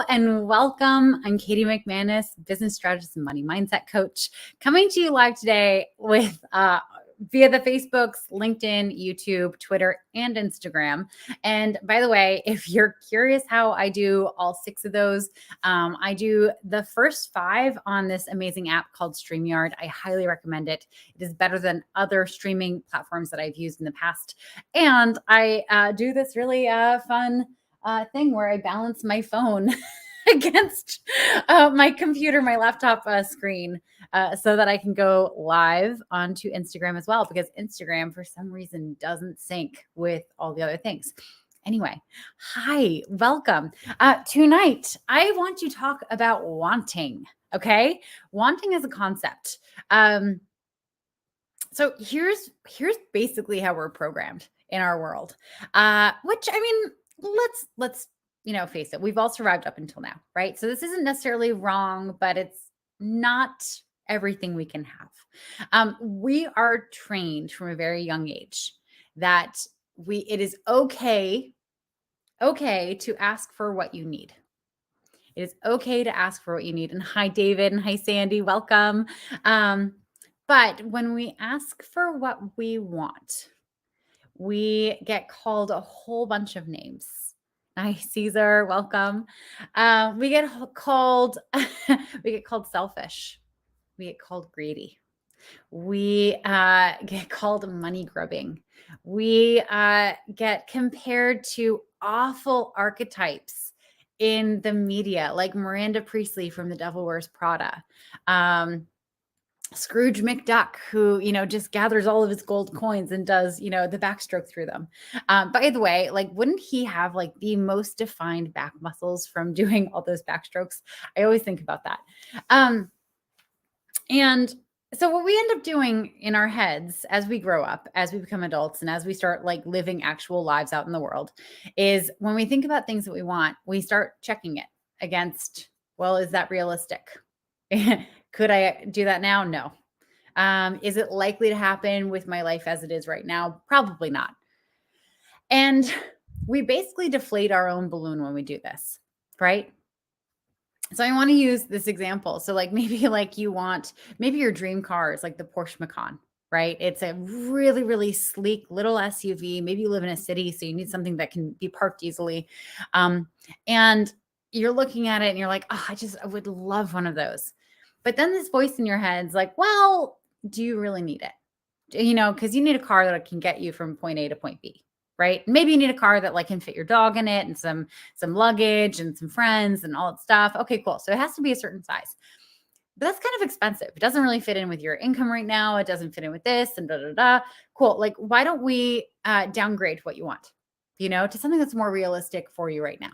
and welcome. I'm Katie McManus, business strategist and money mindset coach, coming to you live today with via the Facebooks, LinkedIn, YouTube, Twitter, and Instagram. And by the way, if you're curious how I do all 6 of those, I do the first 5 on this amazing app called StreamYard. I highly recommend it. It is better than other streaming platforms that I've used in the past. And I do this really fun thing where I balance my phone against my computer, my laptop screen, so that I can go live onto Instagram as well, because Instagram, for some reason, doesn't sync with all the other things. Anyway, hi, welcome. Tonight, I want to talk about wanting, okay? Wanting as a concept. So here's basically how we're programmed in our world, which, I mean, let's face it, we've all survived up until now, right? So this isn't necessarily wrong, but it's not everything we can have. We are trained from a very young age that it is okay to ask for what you need. It is okay to ask for what you need. And hi, David, and hi, Sandy, welcome. But when we ask for what we want, we get called a whole bunch of names. Hi, Caesar, welcome. We get called selfish. We get called greedy. We get called money grubbing. We get compared to awful archetypes in the media, like Miranda Priestley from The Devil Wears Prada. Scrooge McDuck, who, just gathers all of his gold coins and does, the backstroke through them. By the way, wouldn't he have the most defined back muscles from doing all those backstrokes? I always think about that. And so what we end up doing in our heads as we grow up, as we become adults, and as we start living actual lives out in the world, is when we think about things that we want, we start checking it against, well, is that realistic? Could I do that now? No. Is it likely to happen with my life as it is right now? Probably not. And we basically deflate our own balloon when we do this, right? So I want to use this example. So maybe your dream car is the Porsche Macan, right? It's a really, really sleek little SUV. Maybe you live in a city, so you need something that can be parked easily. And you're looking at it and you're like, oh, I would love one of those. But then this voice in your head's like, well, do you really need it? Because you need a car that can get you from point A to point B, right? Maybe you need a car that can fit your dog in it and some luggage and some friends and all that stuff. Okay, cool. So it has to be a certain size. But that's kind of expensive. It doesn't really fit in with your income right now. It doesn't fit in with this and da da da. Cool. Why don't we downgrade what you want, to something that's more realistic for you right now,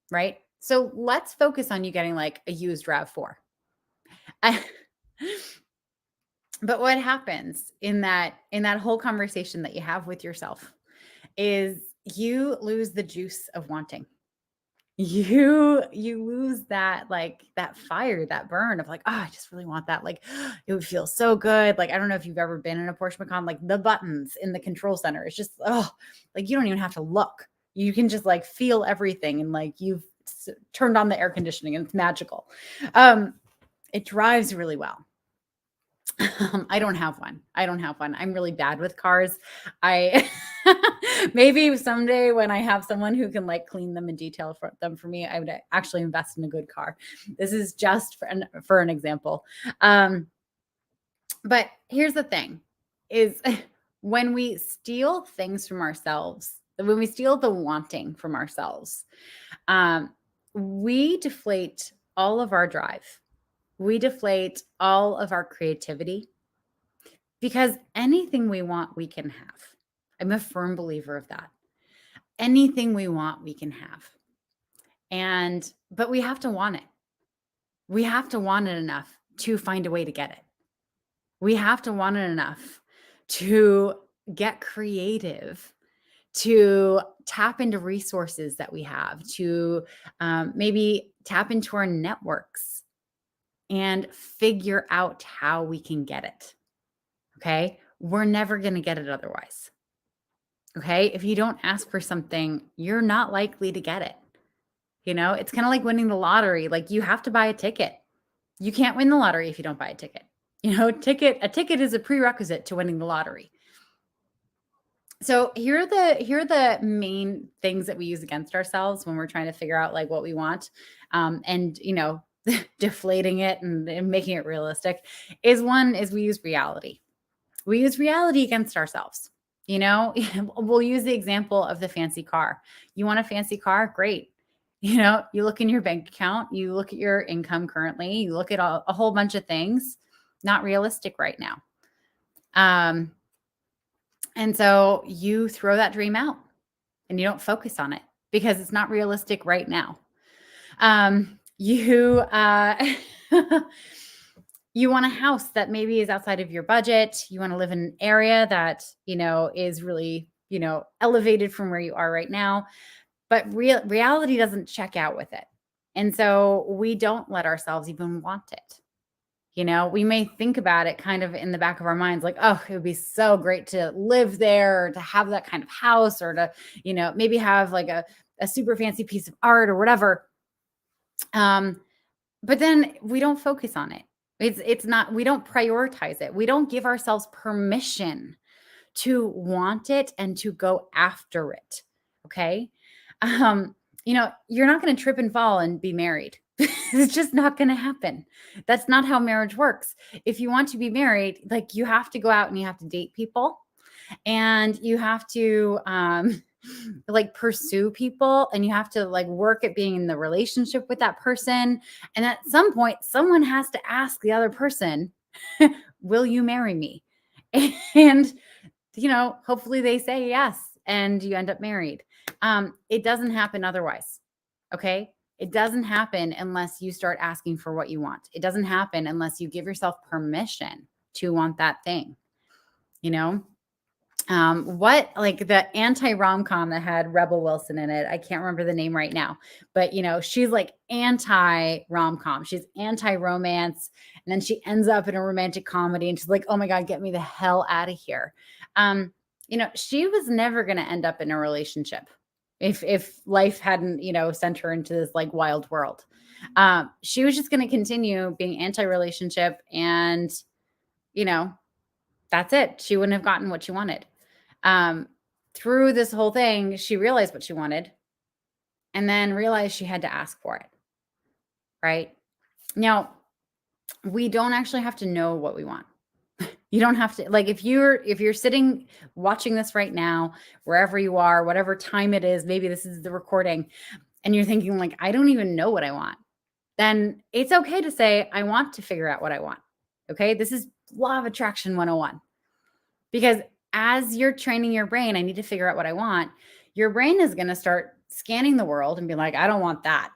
right? So let's focus on you getting a used RAV4. But what happens in that whole conversation that you have with yourself is you lose the juice of wanting. You lose that that fire, that burn of oh, I just really want that. It would feel so good. I don't know if you've ever been in a Porsche Macan, the buttons in the control center. It's just, you don't even have to look. You can just feel everything, and you've turned on the air conditioning, and it's magical. It drives really well. I don't have one. I'm really bad with cars. I maybe someday when I have someone who can clean them in detail for me, I would actually invest in a good car. This is just for an example. But here's the thing is when we steal things from ourselves, when we steal the wanting from ourselves, we deflate all of our drive. We deflate all of our creativity, because anything we want, we can have. I'm a firm believer of that. Anything we want, we can have. But we have to want it. We have to want it enough to find a way to get it. We have to want it enough to get creative, to tap into resources that we have, to maybe tap into our networks and figure out how we can get it. Okay. We're never going to get it otherwise. Okay. If you don't ask for something, you're not likely to get it. It's kind of like winning the lottery. Like you have to buy a ticket. You can't win the lottery if you don't buy a ticket. A ticket is a prerequisite to winning the lottery. So here are the main things that we use against ourselves when we're trying to figure out like what we want, and deflating it and making it realistic. One is we use reality. We use reality against ourselves. We'll use the example of the fancy car. You want a fancy car? Great. You look in your bank account, you look at your income currently, you look at a whole bunch of things, not realistic right now. And so you throw that dream out and you don't focus on it because it's not realistic right now. You you want a house that maybe is outside of your budget. You want to live in an area that, is really, elevated from where you are right now, but reality doesn't check out with it. And so we don't let ourselves even want it. We may think about it kind of in the back of our minds, like, oh, it would be so great to live there, or to have that kind of house, or to, maybe have like a super fancy piece of art or whatever. But then we don't focus on it. It's not, we don't prioritize it. We don't give ourselves permission to want it and to go after it. Okay. You're not going to trip and fall and be married. It's just not going to happen. That's not how marriage works. If you want to be married, like you have to go out and you have to date people, and you have to like pursue people, and you have to like work at being in the relationship with that person. And at some point, someone has to ask the other person, will you marry me? And, hopefully they say yes, and you end up married. It doesn't happen otherwise. Okay. It doesn't happen unless you start asking for what you want. It doesn't happen unless you give yourself permission to want that thing. What, like the anti-rom-com that had Rebel Wilson in it, I can't remember the name right now, but she's like anti-rom-com. She's anti-romance. And then she ends up in a romantic comedy and she's like, oh my God, get me the hell out of here. She was never going to end up in a relationship if life hadn't, sent her into this like wild world. She was just going to continue being anti-relationship, and, that's it. She wouldn't have gotten what she wanted. Through this whole thing, she realized what she wanted, and then realized she had to ask for it. Right? Now, we don't actually have to know what we want. You don't have to, like, if you're sitting watching this right now, wherever you are, whatever time it is, maybe this is the recording, and you're thinking like, I don't even know what I want, then it's okay to say, I want to figure out what I want. Okay. This is law of attraction 101. Because as you're training your brain, I need to figure out what I want. Your brain is going to start scanning the world and be like, I don't want that.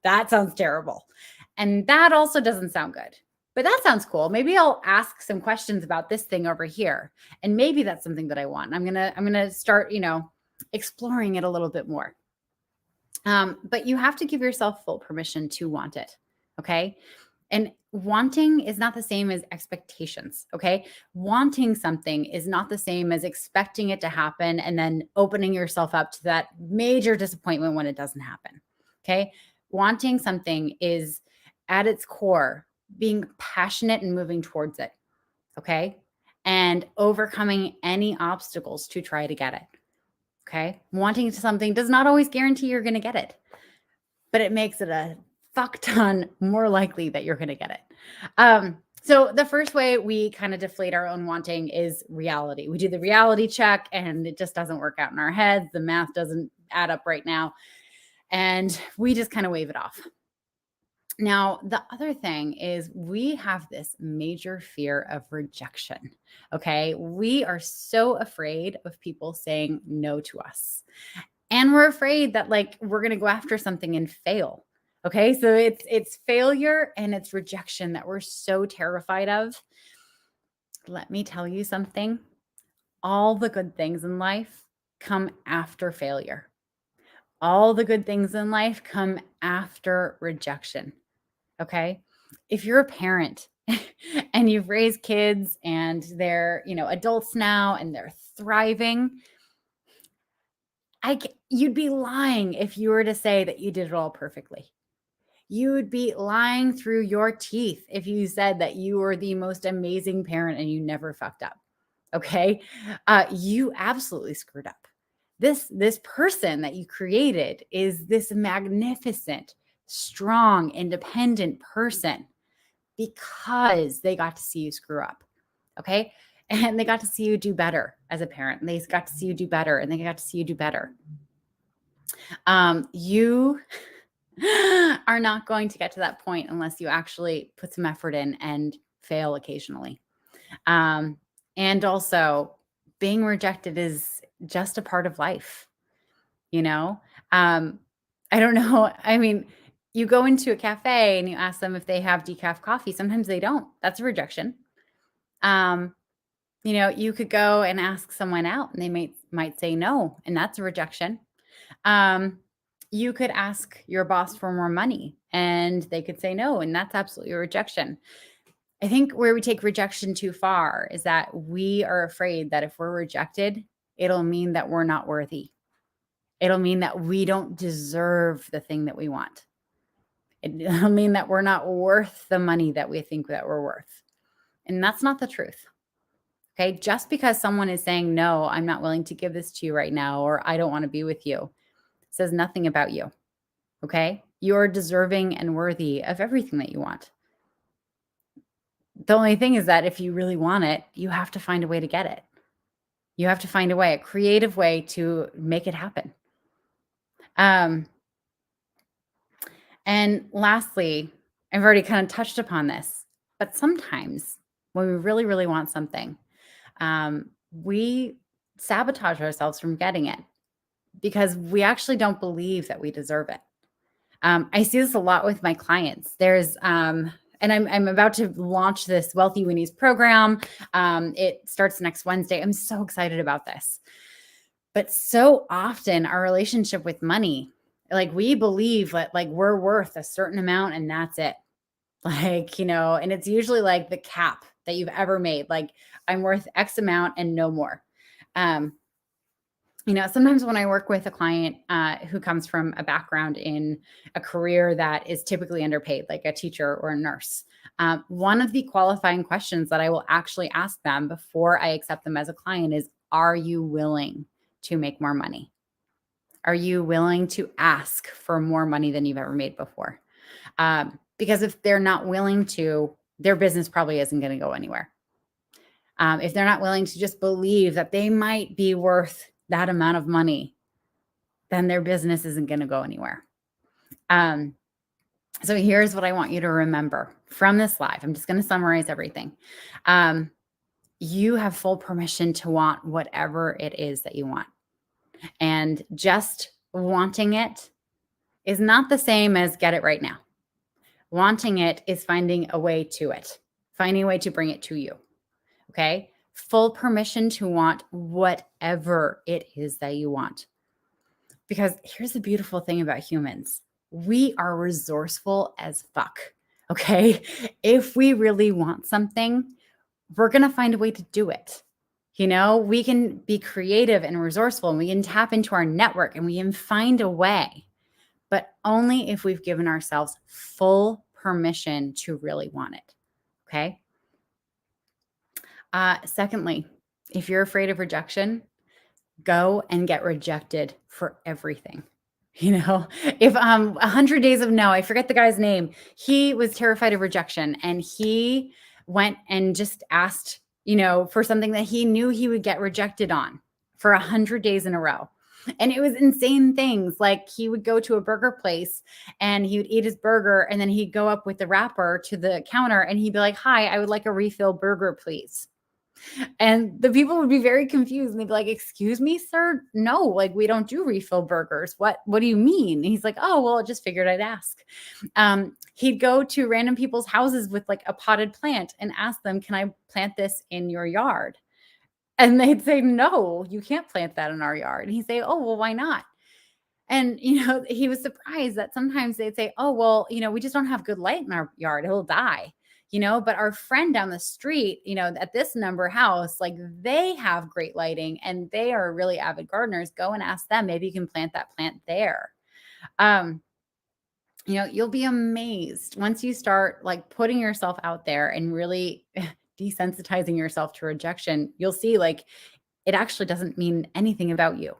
That sounds terrible. And that also doesn't sound good. But that sounds cool. Maybe I'll ask some questions about this thing over here. And maybe that's something that I want. I'm going to start, exploring it a little bit more. But you have to give yourself full permission to want it. Okay. And wanting is not the same as expectations. Okay. Wanting something is not the same as expecting it to happen and then opening yourself up to that major disappointment when it doesn't happen. Okay. Wanting something is at its core being passionate and moving towards it. Okay. And overcoming any obstacles to try to get it. Okay. Wanting something does not always guarantee you're going to get it, but it makes it a fuck ton more likely that you're going to get it. So the first way we kind of deflate our own wanting is reality. We do the reality check and it just doesn't work out in our heads. The math doesn't add up right now. And we just kind of wave it off. Now, the other thing is we have this major fear of rejection. Okay. We are so afraid of people saying no to us. And we're afraid that like we're going to go after something and fail. Okay. So it's failure and it's rejection that we're so terrified of. Let me tell you something. All the good things in life come after failure. All the good things in life come after rejection. Okay. If you're a parent and you've raised kids and they're, adults now and they're thriving, You'd be lying if you were to say that you did it all perfectly. You would be lying through your teeth if you said that you were the most amazing parent and you never fucked up. Okay? You absolutely screwed up. This person that you created is this magnificent, strong, independent person because they got to see you screw up. Okay? And they got to see you do better as a parent. And they got to see you do better. And they got to see you do better. You are not going to get to that point unless you actually put some effort in and fail occasionally. And also, being rejected is just a part of life, you know? Um, I don't know. I mean, you go into a cafe and you ask them if they have decaf coffee. Sometimes they don't. That's a rejection. Um, you could go and ask someone out and they might say no, and that's a rejection. Um, you could ask your boss for more money and they could say no, and that's absolutely a rejection. I think where we take rejection too far is that we are afraid that if we're rejected, it'll mean that we're not worthy. It'll mean that we don't deserve the thing that we want. It'll mean that we're not worth the money that we think that we're worth. And that's not the truth. Okay. Just because someone is saying, no, I'm not willing to give this to you right now, or I don't want to be with you, says nothing about you. Okay. You're deserving and worthy of everything that you want. The only thing is that if you really want it, you have to find a way to get it. You have to find a creative way to make it happen. And lastly, I've already kind of touched upon this, but sometimes when we really, really want something, we sabotage ourselves from getting it because we actually don't believe that we deserve it. I see this a lot with my clients. And I'm about to launch this Wealthy Weenies program. It starts next Wednesday. I'm so excited about this. But so often our relationship with money, like we believe that like we're worth a certain amount and that's it. And it's usually like the cap that you've ever made. Like I'm worth X amount and no more. Sometimes when I work with a client who comes from a background in a career that is typically underpaid, like a teacher or a nurse, one of the qualifying questions that I will actually ask them before I accept them as a client is, are you willing to make more money? Are you willing to ask for more money than you've ever made before? Because if they're not willing to, their business probably isn't going to go anywhere. If they're not willing to just believe that they might be worth that amount of money, then their business isn't going to go anywhere. So here's what I want you to remember from this live. I'm just going to summarize everything. You have full permission to want whatever it is that you want. And just wanting it is not the same as get it right now. Wanting it is finding a way to it, finding a way to bring it to you. Okay. Full permission to want whatever it is that you want. Because here's the beautiful thing about humans. We are resourceful as fuck. Okay. If we really want something, we're going to find a way to do it. We can be creative and resourceful and we can tap into our network and we can find a way, but only if we've given ourselves full permission to really want it. Okay. Secondly, if you're afraid of rejection, go and get rejected for everything. If 100 Days of No, I forget the guy's name, he was terrified of rejection and he went and just asked, for something that he knew he would get rejected on for 100 days in a row. And it was insane things. Like he would go to a burger place and he would eat his burger and then he'd go up with the wrapper to the counter and he'd be like, "Hi, I would like a refill burger, please." And the people would be very confused. And they'd be like, "Excuse me, sir? No, like we don't do refill burgers. What do you mean?" And he's like, "Oh, well, I just figured I'd ask." He'd go to random people's houses with like a potted plant and ask them, "Can I plant this in your yard?" And they'd say, "No, you can't plant that in our yard." And he'd say, "Oh, well, why not?" And, he was surprised that sometimes they'd say, "Oh, well, we just don't have good light in our yard. It'll die." but our friend down the street, at this number house, like they have great lighting and they are really avid gardeners. Go and ask them. Maybe you can plant that plant there. Um, you'll be amazed once you start like putting yourself out there and really desensitizing yourself to rejection. You'll see like it actually doesn't mean anything about you.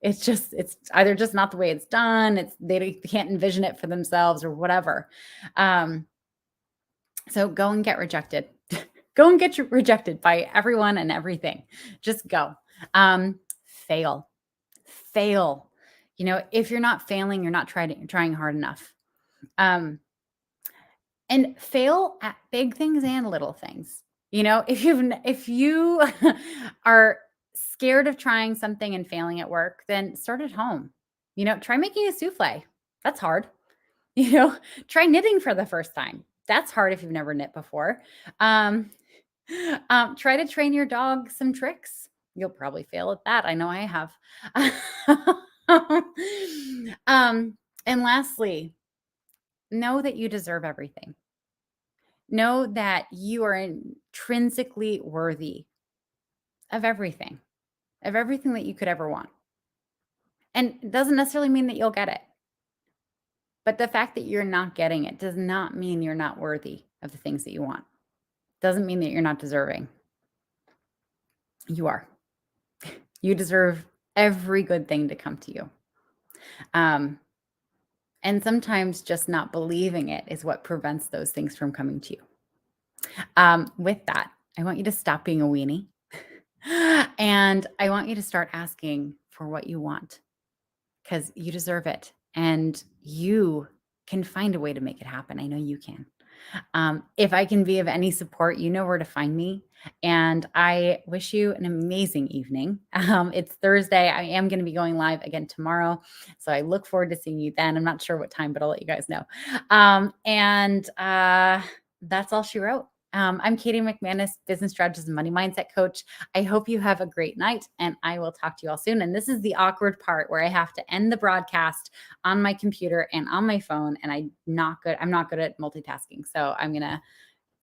It's either just not the way it's done. They can't envision it for themselves or whatever. So go and get rejected. Go and get rejected by everyone and everything. Just go. Fail. Fail. If you're not failing, you're not trying hard enough. And fail at big things and little things. If you are scared of trying something and failing at work, then start at home. Try making a souffle. That's hard. Try knitting for the first time. That's hard if you've never knit before. Try to train your dog some tricks. You'll probably fail at that. I know I have. And lastly, know that you deserve everything. Know that you are intrinsically worthy of everything that you could ever want. And it doesn't necessarily mean that you'll get it. But the fact that you're not getting it does not mean you're not worthy of the things that you want. Doesn't mean that you're not deserving. You are. You deserve every good thing to come to you. And sometimes just not believing it is what prevents those things from coming to you. With that, I want you to stop being a weenie. And I want you to start asking for what you want because you deserve it. And you can find a way to make it happen. I know you can. If I can be of any support, you know where to find me. And I wish you an amazing evening. It's Thursday. I am going to be going live again tomorrow. So I look forward to seeing you then. I'm not sure what time, but I'll let you guys know. And that's all she wrote. I'm Katie McManus, business strategist and money mindset coach. I hope you have a great night and I will talk to you all soon. And this is the awkward part where I have to end the broadcast on my computer and on my phone. And I'm not good at multitasking. So I'm going to